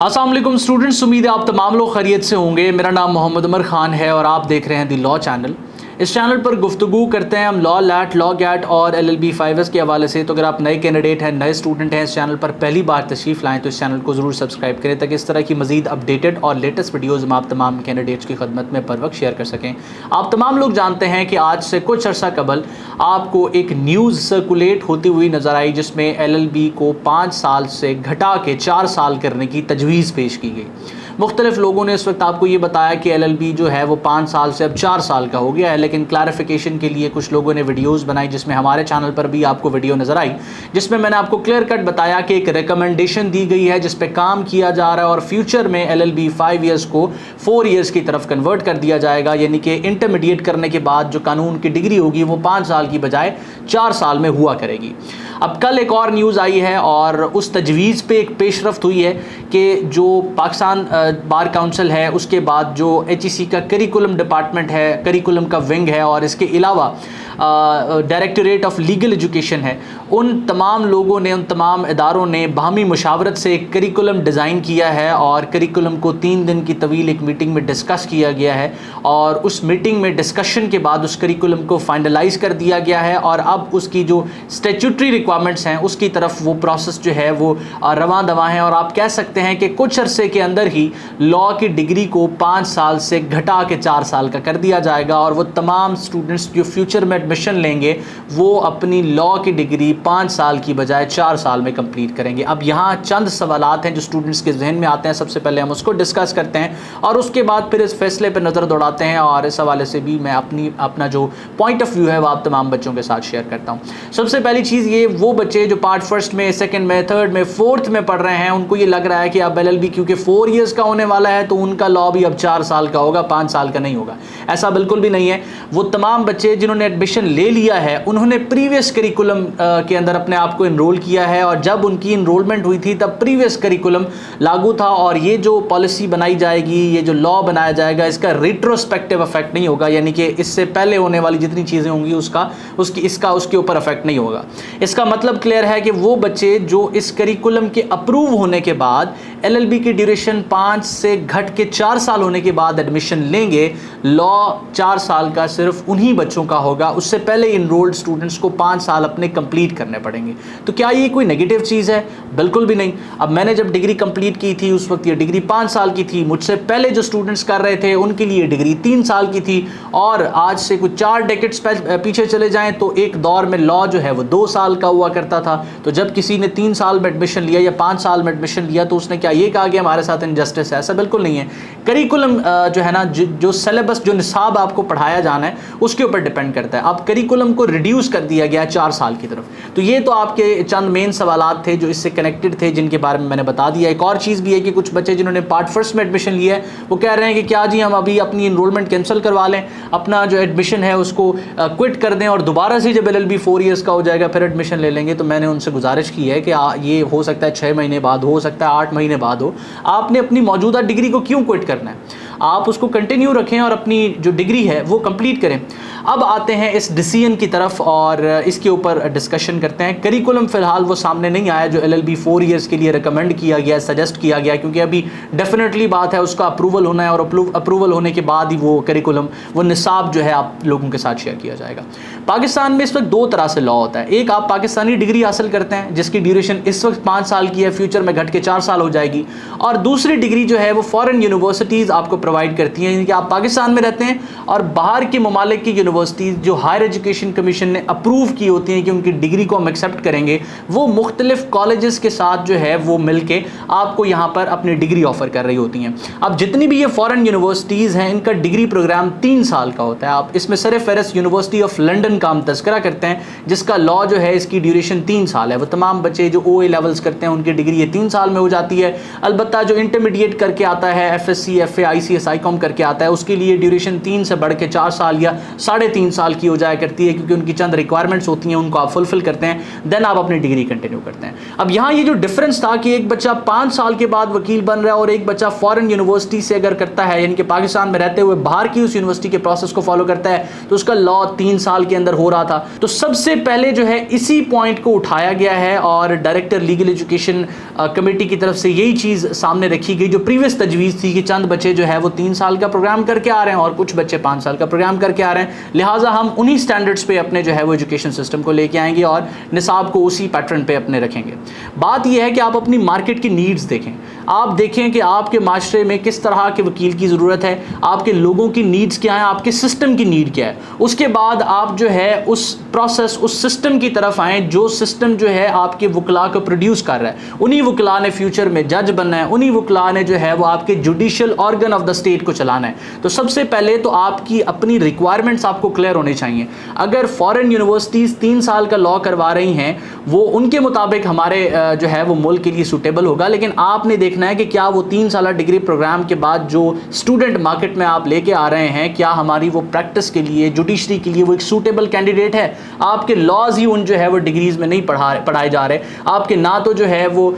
अस्सलाम वालेकुम स्टूडेंट्स, उम्मीद है आप तमाम लोग खैरियत से होंगे। मेरा नाम मोहम्मद उमर ख़ान है और आप देख रहे हैं दी लॉ चैनल। इस चैनल पर गुफ्तगू करते हैं हम लॉ लैट, लॉ गैट और LLB 5S के हवाले से। तो अगर आप नए कैंडिडेट हैं, नए स्टूडेंट हैं, इस चैनल पर पहली बार तशरीफ़ लाएँ तो इस चैनल को ज़रूर सब्सक्राइब करें ताकि इस तरह की मज़ीद अपडेटेड और लेटेस्ट वीडियोज़ हम आप तमाम कैंडिडेट्स की खदमत में बर वक्त शेयर कर सकें। आप तमाम लोग जानते हैं कि आज से कुछ अर्सा कबल आपको एक न्यूज़ सर्कुलेट होती हुई नज़र आई जिसमें LLB को 5 साल से घटा के 4 साल करने की तजवीज़ पेश की गई। मुख्तलिफ लोगों ने इस वक्त आपको ये बताया कि LLB जो है वो 5 साल से अब 4 साल का हो गया है, लेकिन क्लैरिफिकेशन के लिए कुछ लोगों ने वीडियोस बनाई जिसमें हमारे चैनल पर भी आपको वीडियो नज़र आई जिसमें मैंने आपको क्लियर कट बताया कि एक रिकमेंडेशन दी गई है जिस पे काम किया जा रहा है और फ्यूचर में LLB 5 ईयर्स को 4 ईयर्स की तरफ कन्वर्ट कर दिया जाएगा, यानी कि इंटरमीडिएट करने के बाद जो कानून की डिग्री होगी वो 5 साल की बजाय 4 साल में हुआ करेगी। अब कल एक और न्यूज़ आई है और उस तजवीज़ पे एक पेशरफ्त हुई है कि जो पाकिस्तान बार काउंसिल है उसके बाद जो HEC का करिकुलम डिपार्टमेंट है, करिकुलम का विंग है और इसके अलावा डायरेक्टरेट ऑफ लीगल एजुकेशन है, उन तमाम लोगों ने, उन तमाम इदारों ने बाहमी मुशावरत से एक करिकुलम डिज़ाइन किया है और करिकुलम को 3 दिन की तवील एक मीटिंग में डिस्कस किया गया है और उस मीटिंग में डिस्कशन के बाद उस करिकुलम को फाइनलाइज कर दिया गया है और अब उसकी जो स्टैट्यूटरी रिक्वायरमेंट्स हैं उसकी तरफ वो प्रोसेस जो है वो रवां दवा है और आप कह सकते हैं कि कुछ अरसे के अंदर ही लॉ की डिग्री को 5 साल से घटा के 4 साल का कर दिया जाएगा और वो तमाम स्टूडेंट्स जो फ्यूचर में एडमिशन लेंगे वो अपनी लॉ की डिग्री 5 साल की बजाय 4 साल में कंप्लीट करेंगे। अब यहाँ चंद सवालात हैं जो स्टूडेंट्स के जहन में आते हैं, सबसे पहले हम उसको डिस्कस करते हैं और उसके बाद फिर इस फैसले पर नज़र दौड़ाते हैं और इस हवाले से भी मैं अपना जो पॉइंट ऑफ व्यू है वो आप तमाम बच्चों के साथ शेयर करता हूँ। सबसे पहली चीज़ ये, वो बच्चे जो पार्ट फर्स्ट में, सेकेंड में, थर्ड में, फोर्थ में पढ़ रहे हैं उनको ये लग रहा है कि अब LLB क्योंकि 4 ईयर्स का होने वाला है तो उनका लॉ भी अब 4 साल का होगा, 5 साल का नहीं होगा। ऐसा बिल्कुल भी नहीं है। वो तमाम बच्चे जिन्होंने एडमिशन ले लिया है उन्होंने प्रीवियस करिकुलम के अंदर अपने आप को इनरोल किया है और जब उनकी इनरोलमेंट हुई थी तब प्रीवियस करिकुलम लागू था और ये जो पॉलिसी बनाई जाएगी, ये जो लॉ बनाया जाएगा, इसका रिट्रोस्पेक्टिव इफेक्ट नहीं होगा, यानी कि इससे पहले होने वाली जितनी चीज़ें होंगी उसके ऊपर इफेक्ट नहीं होगा। इसका मतलब क्लियर है कि वो बच्चे जो इस करिकुलम के अप्रूव होने के बाद LLB की ड्यूरेशन 5 से घट के 4 साल होने के बाद एडमिशन लेंगे, लॉ 4 साल का सिर्फ उन्हीं बच्चों का होगा। उससे पहले इनरोल्ड स्टूडेंट्स को 5 साल अपने कंप्लीट करने पड़ेंगे। तो क्या ये कोई नेगेटिव चीज़ है? बिल्कुल भी नहीं। अब मैंने जब डिग्री कंप्लीट की थी उस वक्त ये डिग्री 5 साल की थी, मुझसे पहले जो स्टूडेंट्स कर रहे थे उनके लिए डिग्री 3 साल की थी और आज से कुछ 4 डेकेड्स पीछे चले जाएं तो एक दौर में लॉ जो है वो 2 साल का हुआ करता था। तो जब किसी ने 3 साल में एडमिशन लिया या 5 साल में एडमिशन लिया तो उसने क्या ये कहा कि हमारे साथ इनजस्टिस है? ऐसा बिल्कुल नहीं है। करिकुलम जो है ना, जो सिलेबस, जो निसाब आपको पढ़ाया जाना है उसके ऊपर डिपेंड करता है। अब करिकुलम को रिड्यूस कर दिया गया 4 साल की तरफ। तो ये तो आपके चंद मेन सवालात थे जो इससे कनेक्टेड थे जिनके बारे में मैंने बता दिया। एक और चीज़ भी है कि कुछ बच्चे जिन्होंने पार्ट फर्स्ट में एडमिशन लिया है वो कह रहे हैं कि क्या जी हम अभी अपनी इनरोलमेंट कैंसिल करवा लें, अपना जो एडमिशन है उसको क्विट कर दें और दोबारा से जब LLB 4 ईयर्स का हो जाएगा फिर एडमिशन ले लेंगे। तो मैंने उनसे गुजारिश की है कि ये हो सकता है 6 महीने बाद हो सकता है 8 महीने बाद हो, आपने अपनी मौजूदा डिग्री को क्यों क्विट करना है? आप उसको कंटिन्यू रखें और अपनी जो डिग्री है वो कंप्लीट करें। अब आते हैं इस डिसीजन की तरफ और इसके ऊपर डिस्कशन करते हैं। करिकुलम फ़िलहाल वो सामने नहीं आया जो LLB 4 ईयर्स के लिए रिकमेंड किया गया, सजेस्ट किया गया, क्योंकि अभी डेफिनेटली बात है उसका अप्रूवल होना है और अप्रूवल होने के बाद ही वो करिकुलम, वो निसाब जो है आप लोगों के साथ शेयर किया जाएगा। पाकिस्तान में इस वक्त 2 तरह से लॉ होता है। एक, आप पाकिस्तानी डिग्री हासिल करते हैं जिसकी ड्यूरेशन इस वक्त 5 साल की है, फ्यूचर में घट के 4 साल हो जाएगी, और दूसरी डिग्री जो है वो फॉरेन यूनिवर्सिटीज़ आपको प्रोवाइड करती हैं, यानी कि आप पाकिस्तान में रहते हैं और बाहर के ममालिक की यूनिवर्सिटीज़ जो हायर एजुकेशन कमीशन ने अप्रूव की होती हैं कि उनकी डिग्री को हम एक्सेप्ट करेंगे, वो मुख्तलिफ कॉलेजेस के साथ जो है वो मिलके आपको यहाँ पर अपनी डिग्री ऑफर कर रही होती हैं। अब जितनी भी ये फॉरेन यूनिवर्सिटीज़ हैं इनका डिग्री प्रोग्राम 3 साल का होता है। आप इसमें सर फेहरिस्त यूनिवर्सिटी ऑफ लंदन का हम तज़किरा करते हैं जिसका लॉ जो है इसकी ड्यूरेशन 3 साल है। वो तमाम बच्चे जो OA लेवल्स करते हैं उनकी डिग्री ये 3 साल में हो जाती है। अलबत्ता जो इंटरमीडिएट करके आता है, FSC, FA, ICS, ICOM करके आता है, उसके लिए ड्यूरेशन 3 से बढ़ के 4 साल या 3.5 साल की हो जाया करती है, क्योंकि उनकी चंद रिक्वायरमेंट्स होती हैं, उनको आप फुलफिल करते हैं, देन आप अपनी डिग्री कंटिन्यू करते हैं। अब यहाँ ये जो डिफरेंस था कि एक बच्चा 5 साल के बाद वकील बन रहा है और एक बच्चा फॉरेन यूनिवर्सिटी से अगर करता है, यानी कि पाकिस्तान में रहते हुए बाहर की उस यूनिवर्सिटी के प्रोसेस को फॉलो करता है, तो उसका लॉ 3 साल के अंदर हो रहा था। तो सबसे पहले जो है इसी पॉइंट को उठाया गया है और डायरेक्टर लीगल एजुकेशन कमेटी की तरफ से यही चीज़ सामने रखी गई, जो प्रीवियस तजवीज़ थी कि चंद बच्चे जो है वो 3 साल का प्रोग्राम करके आ रहे हैं और कुछ बच्चे 5 साल का प्रोग्राम करके आ रहे हैं, लिहाजा हम उन्हीं स्टैंडर्ड्स पे अपने जो है वो एजुकेशन सिस्टम को लेके आएंगे और निसाब को उसी पैटर्न पे अपने रखेंगे। बात यह है कि आप अपनी मार्केट की नीड्स देखें, आप देखें कि आपके माशरे में किस तरह के वकील की ज़रूरत है, आपके लोगों की नीड्स क्या है, आपके सिस्टम की नीड क्या है। उसके बाद आप जो है उस प्रोसेस, उस सिस्टम की तरफ आएँ जो सिस्टम जो है आपके वकला को प्रोड्यूस कर रहा है। उन्हीं वकला ने फ्यूचर में जज बनना है, उन्हीं वकला ने जो है वो आपके judicial organ of the state को चलाना है। तो सबसे पहले तो आपकी अपनी रिक्वायरमेंट्स आपको क्लियर होनी चाहिए। अगर फॉरेन यूनिवर्सिटीज़ 3 साल का लॉ करवा रही हैं, वो उनके मुताबिक हमारे जो है वो मुल्क के लिए सूटेबल होगा, लेकिन आपने देखना है कि क्या वो 3 साल डिग्री प्रोग्राम के बाद जो स्टूडेंट मार्केट में आप लेके आ रहे हैं, क्या हमारी वो प्रैक्टिस के लिए, जुडिशरी के लिए वो एक सूटेबल कैंडिडेट है। आपके लॉज ही उन जो है वो डिग्रीज़ में नहीं पढ़ाए जा रहे, आपके ना तो जो है वो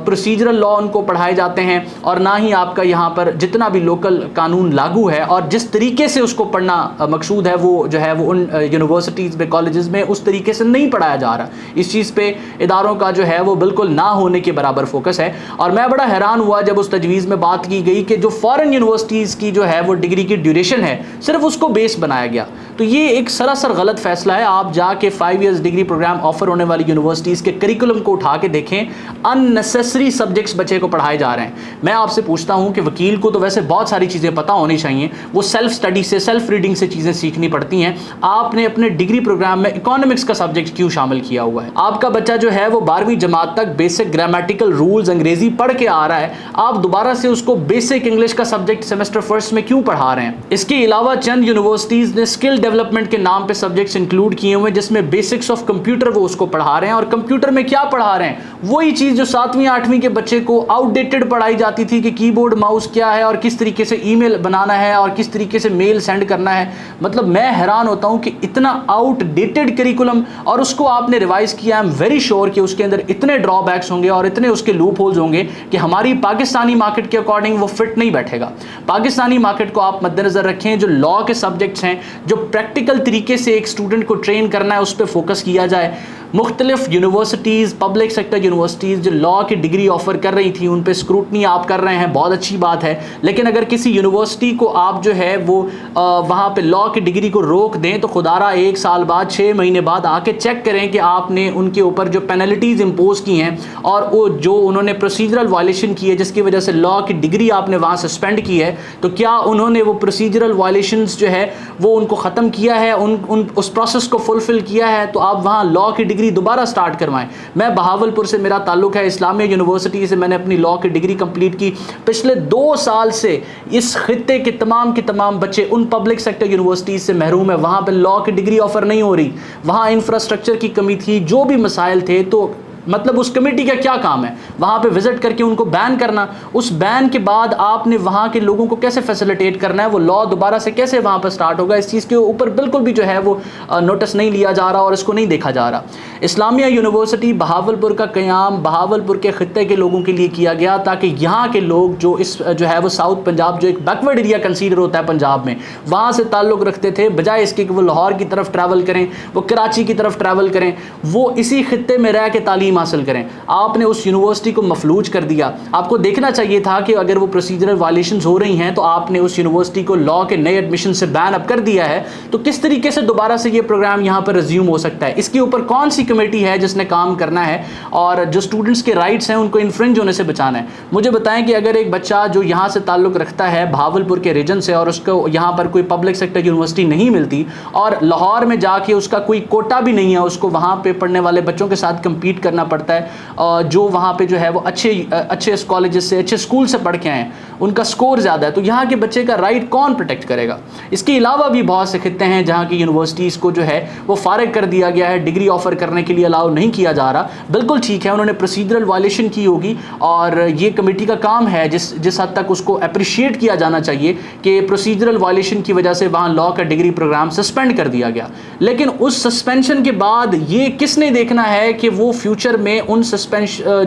प्रोसीजरल लॉ उनको पढ़ाए जाते हैं और ना ही आपका यहाँ पर जितना भी लोकल कानून लागू है और जिस तरीके से उसको पढ़ना मकसूद है वो जो है वो उन यूनिवर्सिटीज़ में, कॉलेजेस में उस तरीके से नहीं पढ़ाया जा रहा। इस चीज़ पे इदारों का जो है वो बिल्कुल ना होने के बराबर फोकस है। और मैं बड़ा हैरान हुआ जब उस तजवीज़ में बात की गई कि जो फॉरेन यूनिवर्सिटीज़ की जो है वो डिग्री की ड्यूरेशन है सिर्फ उसको बेस बनाया गया। तो ये एक सरासर गलत फैसला है। आप जाके 5 ईयर्स डिग्री प्रोग्राम ऑफर होने वाली यूनिवर्सिटीज़ के करिकुलम को उठा के देखें, अननेसेसरी सब्जेक्ट्स बच्चे को पढ़ाए जा रहे हैं। मैं आपसे पूछता हूं कि वकील को तो वैसे बहुत सारी चीज़ें पता होनी चाहिए, वो सेल्फ स्टडी से, सेल्फ रीडिंग से चीज़ें सीखनी पड़ती हैं। आपने अपने डिग्री प्रोग्राम में इकोनॉमिक्स का सब्जेक्ट क्यों शामिल किया हुआ है? आपका बच्चा जो है वो 12वीं जमात तक बेसिक ग्रामेटिकल रूल्स अंग्रेजी पढ़ के आ रहा है, आप दोबारा से उसको बेसिक इंग्लिश का सब्जेक्ट सेमेस्टर फर्स्ट में क्यों पढ़ा रहे हैं? इसके अलावा चंद यूनिवर्सिटीज़ ने स्किल डेवलपमेंट के नाम पे सब्जेक्ट्स इंक्लूड किए हुए हैं, जिसमें बेसिक्स ऑफ कंप्यूटर वो उसको पढ़ा रहे हैं। और कंप्यूटर में क्या पढ़ा रहे हैं? वही चीज़ जो 7वीं 8वीं के बच्चे को आउटडेटेड पढ़ाई जाती थी कि कीबोर्ड माउस क्या है और किस तरीके से ईमेल बनाना है और किस तरीके से मेल सेंड करना है। मतलब मैं हैरान होता हूं कि इतना आउटडेटेड करिकुलम और उसको आपने रिवाइज किया। आई एम वेरी श्योर कि उसके अंदर इतने ड्रॉबैक्स होंगे और इतने उसके लूप होल्स होंगे कि हमारी पाकिस्तानी मार्केट के अकॉर्डिंग वो फिट नहीं बैठेगा। पाकिस्तानी मार्केट को आप मद्देनजर रखें, जो लॉ के सब्जेक्ट्स हैं, जो प्रैक्टिकल तरीके से एक स्टूडेंट को ट्रेन करना है, उस पर फोकस किया जाए। मुख्तलिफ यूनिवर्सिटीज़, पब्लिक सेक्टर यूनिवर्सिटीज़ जो लॉ की डिग्री ऑफर कर रही थी, उन पे स्क्रूटनी आप कर रहे हैं, बहुत अच्छी बात है। लेकिन अगर किसी यूनिवर्सिटी को आप जो है वो वहाँ पे लॉ की डिग्री को रोक दें, तो खुदारा 1 साल बाद, 6 महीने बाद आके चेक करें कि आपने उनके ऊपर जो पेनल्टीज़ इम्पोज की हैं और वो जो उन्होंने प्रोसीजरल वायलेशन की है जिसकी वजह से लॉ की डिग्री आपने वहाँ सस्पेंड की है, तो क्या उन्होंने वो प्रोसीजरल वायलेशंस जो है वो उनको ख़त्म किया है, उस प्रोसेस को फुलफिल किया है? तो आप वहाँ लॉ की डिग्री दोबारा स्टार्ट करवाएं। मैं बहावलपुर से मेरा ताल्लुक है, इस्लामिया यूनिवर्सिटी से मैंने अपनी लॉ की डिग्री कंप्लीट की। पिछले 2 साल से इस खित्ते के तमाम बच्चे उन पब्लिक सेक्टर यूनिवर्सिटीज़ से महरूम है। वहाँ पे लॉ की डिग्री ऑफर नहीं हो रही, वहाँ इंफ्रास्ट्रक्चर की कमी थी, जो भी मसाइल थे। तो मतलब उस कमेटी का क्या काम है? वहाँ पे विजिट करके उनको बैन करना। उस बैन के बाद आपने वहाँ के लोगों को कैसे फैसिलिटेट करना है, वो लॉ दोबारा से कैसे वहाँ पर स्टार्ट होगा? इस चीज़ के ऊपर बिल्कुल भी जो है वो नोटिस नहीं लिया जा रहा और इसको नहीं देखा जा रहा। इस्लामिया यूनिवर्सिटी बहावलपुर का क़याम बहावलपुर के ख़ित्ते के लोगों के लिए किया गया, ताकि यहाँ के लोग जो इस जो है वो साउथ पंजाब, जो एक बैकवर्ड एरिया कंसीडर होता है पंजाब में, वहाँ से ताल्लुक़ रखते थे, बजाय इसके कि वो लाहौर की तरफ ट्रैवल करें, वो कराची की तरफ ट्रैवल करें, वो इसी खित्ते में रह के तालीम हासिल करें। आपने उस यूनिवर्सिटी को मफलूज कर दिया। आपको देखना चाहिए था कि अगर वो प्रोसीजरल वायलेशंस हो रही हैं तो आपने उस यूनिवर्सिटी को लॉ के नए एडमिशन से बैन अप कर दिया है, तो किस तरीके से दोबारा से ये प्रोग्राम यहाँ पर रिज्यूम हो सकता है? इसके ऊपर कौन सी कमेटी है जिसने काम करना है और जो स्टूडेंट्स के राइट्स हैं उनको इन्फ्रिंज होने से बचाना है? मुझे बताएं कि अगर एक बच्चा जो यहाँ से ताल्लुक़ रखता है भावलपुर के रीजन से और उसको यहाँ पर कोई पब्लिक सेक्टर यूनिवर्सिटी नहीं मिलती और लाहौर में जाके उसका कोई कोटा भी नहीं है, उसको वहाँ पे पढ़ने वाले बच्चों के साथ कम्पीट करना پڑتا ہے جو وہاں پہ جو ہے وہ اچھے کالجز سے اچھے اسکول سے پڑھ کے آئے ہیں, ان کا سکور زیادہ ہے, تو یہاں کے بچے کا رائٹ کون پروٹیکٹ کرے گا؟ اس کے علاوہ بھی بہت سے خطے ہیں جہاں کی یونیورسٹیز کو جو ہے وہ فارغ کر دیا گیا ہے, ڈگری آفر کرنے کے لیے الاؤ نہیں کیا جا رہا. بالکل ٹھیک ہے, انہوں نے پروسیجرل وائلیشن کی ہوگی اور یہ کمیٹی کا کام ہے جس حد تک اس کو اپریشیٹ کیا جانا چاہیے کہ پروسیجرل وائلیشن کی وجہ سے وہاں لاء کا ڈگری پروگرام سسپینڈ کر دیا گیا. لیکن اس سسپینشن کے بعد یہ کس نے دیکھنا ہے کہ وہ فیوچر میں ان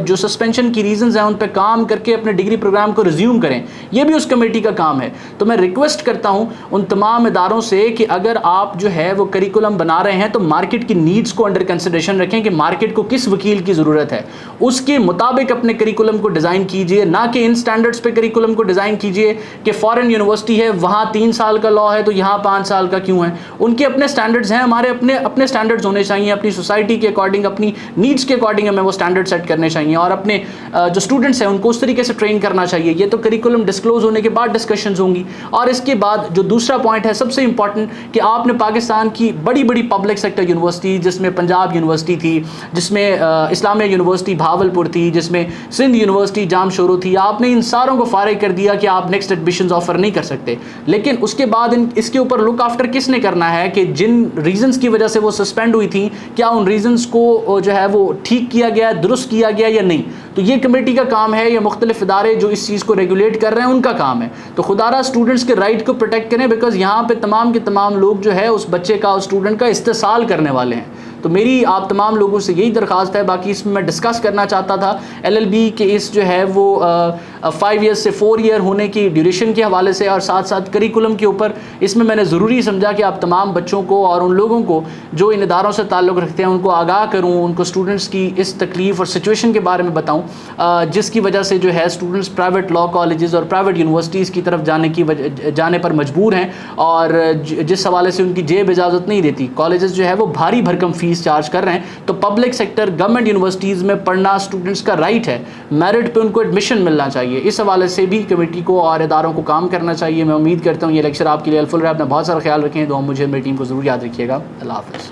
جو سسپینشن کی ریزنز ہیں ان پہ کام کر کے اپنے ڈگری پروگرام کو ریزیوم کریں؟ یہ بھی اس کمیٹی کا کام ہے. تو میں ریکویسٹ کرتا ہوں ان تمام اداروں سے کہ اگر آپ جو ہے وہ کریکولم بنا رہے ہیں تو مارکیٹ کی نیڈز کو انڈر کنسیڈریشن رکھیں کہ مارکیٹ کو کس وکیل کی ضرورت ہے, اس کے مطابق اپنے کریکولم کو ڈیزائن کیجئے, نہ کہ ان سٹینڈرڈز پہ کریکولم کو ڈیزائن کیجئے کہ فارن یونیورسٹی ہے وہاں 3 سال کا لاء ہے تو یہاں 5 سال کا کیوں ہے. ان کے اپنے سٹینڈرڈز ہیں, ہمارے اپنے سٹینڈرڈز ہونے چاہیے, اپنی سوسائٹی کے اکارڈنگ, اپنی نیڈز کے اکارڈنگ ہمیں وہ سٹینڈرڈ سیٹ کرنے چاہیے اور اپنے جو اسٹوڈنٹس ہیں ان کو اس طریقے سے ٹرین کرنا چاہیے. یہ تو کریکولم ڈسکلوز ہونے کے بعد ڈسکشنز ہوں گی. اور اس کے بعد جو دوسرا پوائنٹ ہے سب سے امپورٹنٹ کہ آپ نے پاکستان کی بڑی پبلک سیکٹر یونیورسٹی, جس میں پنجاب یونیورسٹی تھی, جس میں اسلامیہ یونیورسٹی بھاولپور تھی, جس میں سندھ یونیورسٹی جام شورو تھی, آپ نے ان ساروں کو فارغ کر دیا کہ آپ نیکسٹ ایڈمیشنز آفر نہیں کر سکتے. لیکن اس کے بعد اس کے اوپر لک آفٹر کس نے کرنا ہے کہ جن ریزنز کی وجہ سے وہ سسپینڈ ہوئی تھیں کیا ان ریزنز کو جو ہے وہ ٹھیک کیا گیا, درست کیا گیا یا نہیں؟ تو یہ کمیٹی کا کام ہے, یہ مختلف ادارے جو اس چیز کو ریگولیٹ کر رہے ہیں ان کا کام ہے. تو خدا را اسٹوڈنٹس کے رائٹ کو پروٹیکٹ کریں, بیکاز یہاں پہ تمام کے تمام لوگ جو ہے اس بچے کا, اس اسٹوڈنٹ کا استحصال کرنے والے ہیں. تو میری آپ تمام لوگوں سے یہی درخواست ہے. باقی اس میں ڈسکس کرنا چاہتا تھا LLB کے اس جو ہے وہ 5 ایئر سے 4 ایئر ہونے کی ڈیوریشن کے حوالے سے اور ساتھ ساتھ کریکولم کے اوپر. اس میں نے ضروری سمجھا کہ آپ تمام بچوں کو اور ان لوگوں کو جو ان اداروں سے تعلق رکھتے ہیں ان کو آگاہ کروں, ان کو اسٹوڈنٹس کی اس تکلیف اور سچویشن کے بارے میں بتاؤں جس کی وجہ سے جو ہے اسٹوڈنٹس پرائیویٹ لاء کالجز اور پرائیویٹ یونیورسٹیز کی طرف جانے پر مجبور ہیں اور جس حوالے سے ان کی جیب اجازت نہیں دیتی. کالجز جو ہے وہ بھاری بھرکم فیس چارج کر رہے ہیں. تو پبلک سیکٹر گورنمنٹ یونیورسٹیز میں پڑھنا اسٹوڈنٹس کا رائٹ ہے, میرٹ پہ ان کو ایڈمیشن ملنا چاہیے. اس حوالے سے بھی کمیٹی کو اور اداروں کو کام کرنا چاہیے. میں امید کرتا ہوں یہ لیکچر آپ کے لیے ہیلپفل رہا. اپنا بہت سارا خیال رکھیں. دعا مجھے میری ٹیم کو ضرور یاد رکھیے گا. اللہ حافظ.